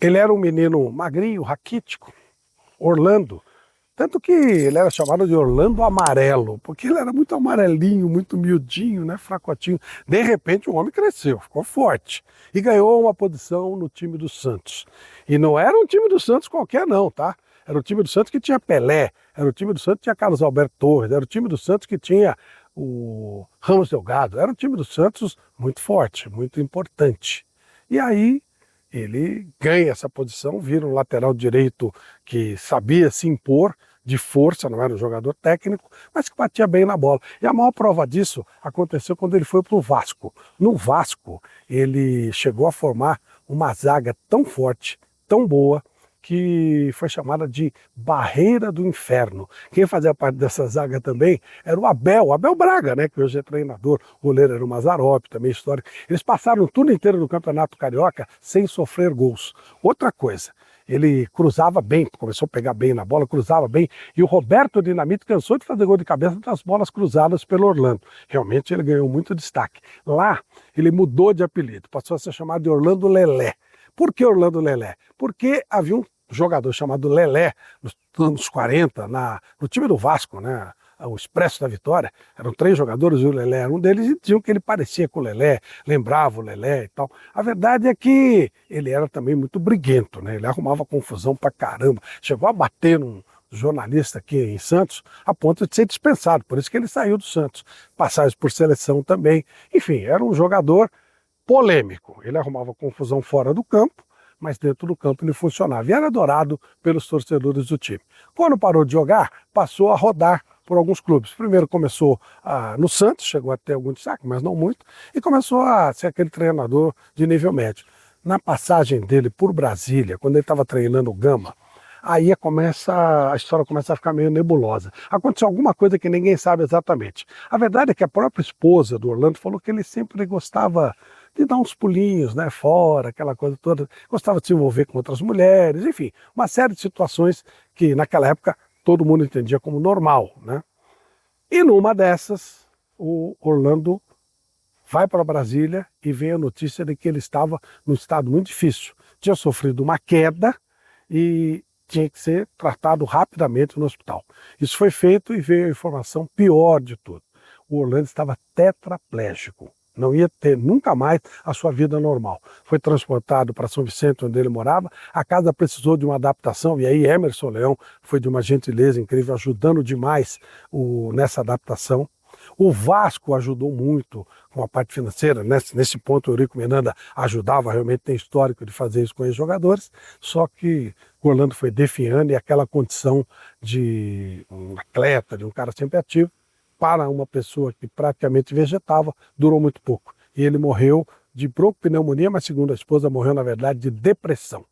Ele era um menino magrinho, raquítico, Orlando. Tanto que ele era chamado de Orlando Amarelo, porque ele era muito amarelinho, muito miudinho, né, fracotinho. De repente o homem cresceu, ficou forte e ganhou uma posição no time do Santos. E não era um time do Santos qualquer não, tá? Era o time do Santos que tinha Pelé, era o time do Santos que tinha Carlos Alberto Torres, era o time do Santos que tinha o Ramos Delgado, era um time do Santos muito forte, muito importante. E aí ele ganha essa posição, vira um lateral direito que sabia se impor de força, não era um jogador técnico, mas que batia bem na bola. E a maior prova disso aconteceu quando ele foi para o Vasco. No Vasco, ele chegou a formar uma zaga tão forte, tão boa, que foi chamada de Barreira do Inferno. Quem fazia parte dessa zaga também era o Abel Braga, né, que hoje é treinador. O goleiro era o Mazzaropi, também histórico. Eles passaram o turno inteiro do Campeonato Carioca sem sofrer gols. Outra coisa, ele cruzava bem, começou a pegar bem na bola, cruzava bem, e o Roberto Dinamite cansou de fazer gol de cabeça das bolas cruzadas pelo Orlando. Realmente ele ganhou muito destaque. Lá, ele mudou de apelido, passou a ser chamado de Orlando Lelé. Por que Orlando Lelé? Porque havia um jogador chamado Lelé, nos anos 40, no time do Vasco, né? O Expresso da Vitória, eram 3 jogadores e o Lelé era um deles, e diziam que ele parecia com o Lelé, lembrava o Lelé e tal. A verdade é que ele era também muito briguento, né? Ele arrumava confusão pra caramba, chegou a bater num jornalista aqui em Santos, a ponto de ser dispensado, por isso que ele saiu do Santos. Passagens por seleção também. Enfim, era um jogador polêmico. Ele arrumava confusão fora do campo, mas dentro do campo ele funcionava. E era adorado pelos torcedores do time. Quando parou de jogar, passou a rodar por alguns clubes. Primeiro começou no Santos, chegou a ter algum destaque, mas não muito, e começou a ser aquele treinador de nível médio. Na passagem dele por Brasília, quando ele estava treinando o Gama, aí a história começa a ficar meio nebulosa. Aconteceu alguma coisa que ninguém sabe exatamente. A verdade é que a própria esposa do Orlando falou que ele sempre gostava de dar uns pulinhos, né, fora, aquela coisa toda, gostava de se envolver com outras mulheres, enfim, uma série de situações que naquela época todo mundo entendia como normal, né? E numa dessas, o Orlando vai para Brasília e vem a notícia de que ele estava num estado muito difícil. Tinha sofrido uma queda e tinha que ser tratado rapidamente no hospital. Isso foi feito e veio a informação pior de tudo. O Orlando estava tetraplégico. Não ia ter nunca mais a sua vida normal. Foi transportado para São Vicente, onde ele morava. A casa precisou de uma adaptação, e aí Emerson Leão foi de uma gentileza incrível, ajudando demais nessa adaptação. O Vasco ajudou muito com a parte financeira, nesse ponto o Eurico Miranda ajudava, realmente tem histórico de fazer isso com os jogadores, só que o Orlando foi definhando e aquela condição de um atleta, de um cara sempre ativo, para uma pessoa que praticamente vegetava, durou muito pouco. E ele morreu de bronquipneumonia, mas segundo a esposa, morreu na verdade de depressão.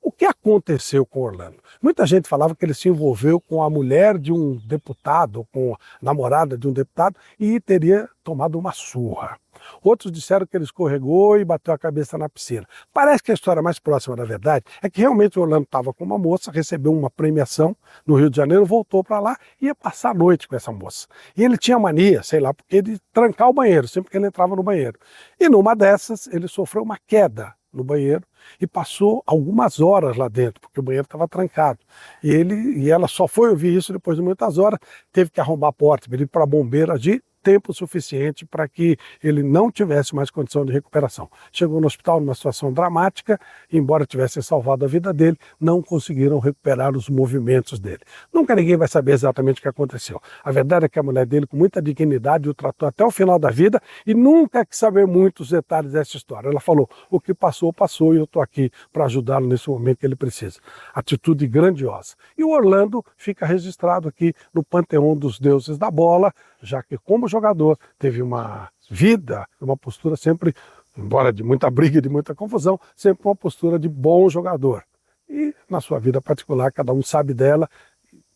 O que aconteceu com Orlando? Muita gente falava que ele se envolveu com a mulher de um deputado, com a namorada de um deputado, e teria tomado uma surra. Outros disseram que ele escorregou e bateu a cabeça na piscina. Parece que a história mais próxima da verdade é que realmente o Orlando estava com uma moça, recebeu uma premiação no Rio de Janeiro, voltou para lá e ia passar a noite com essa moça. E ele tinha mania, sei lá, porque de trancar o banheiro, sempre que ele entrava no banheiro. E numa dessas, ele sofreu uma queda no banheiro e passou algumas horas lá dentro, porque o banheiro estava trancado. E ela só foi ouvir isso depois de muitas horas, teve que arrombar a porta, pedir para a bombeira agir, tempo suficiente para que ele não tivesse mais condição de recuperação. Chegou no hospital numa situação dramática, e, embora tivessem salvado a vida dele, não conseguiram recuperar os movimentos dele. Nunca ninguém vai saber exatamente o que aconteceu. A verdade é que a mulher dele, com muita dignidade, o tratou até o final da vida e nunca quis saber muito os detalhes dessa história. Ela falou, o que passou, passou, e eu estou aqui para ajudá-lo nesse momento que ele precisa. Atitude grandiosa. E o Orlando fica registrado aqui no panteão dos deuses da bola, já que como jogador teve uma vida, uma postura sempre, embora de muita briga e de muita confusão, sempre uma postura de bom jogador. E na sua vida particular, cada um sabe dela,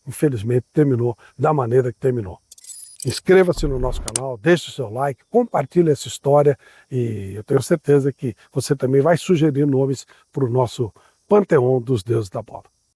infelizmente terminou da maneira que terminou. Inscreva-se no nosso canal, deixe o seu like, compartilhe essa história e eu tenho certeza que você também vai sugerir nomes para o nosso panteão dos deuses da bola.